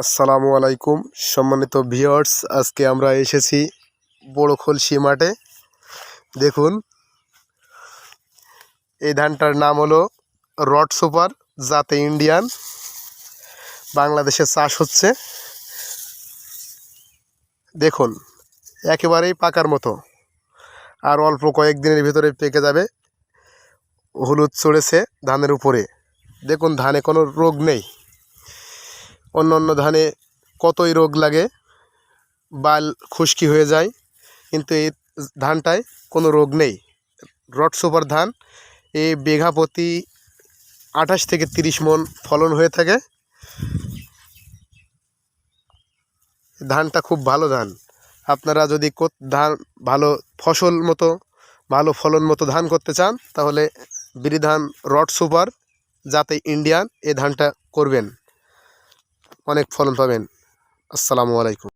আসসালামু আলাইকুম সম্মানিত ভিউয়ার্স, আজকে আমরা এসেছি বড়খলসি মাঠে। দেখুন, এই ধানটার নাম হলো রড সুপার, জাতে ইন্ডিয়ান। বাংলাদেশে চাষ হচ্ছে। দেখুন, একেবারেই পাকার মতো, আর অল্প কয়েকদিনের ভিতরে পেকে যাবে। হলুদ চড়েছে ধানের উপরে। দেখুন, ধানে কোনো রোগ নেই। অন্য অন্য ধানে কতই রোগ লাগে, বাল খুশকি হয়ে যায়, কিন্তু এই ধানটায় কোনো রোগ নেই। রড সুপার ধান, এই বিঘা প্রতি 28 থেকে 30 মণ ফলন হয়ে থাকে। ধানটা খুব ভালো ধান। আপনারা যদি ধান ভালো ফসল মতো, ভালো ফলন মতো ধান করতে চান, তাহলে বিরিধান রড সুপার জাতে ইন্ডিয়ান এই ধানটা করবেন, অনেক ফলন পাবেন। আসসালামু আলাইকুম।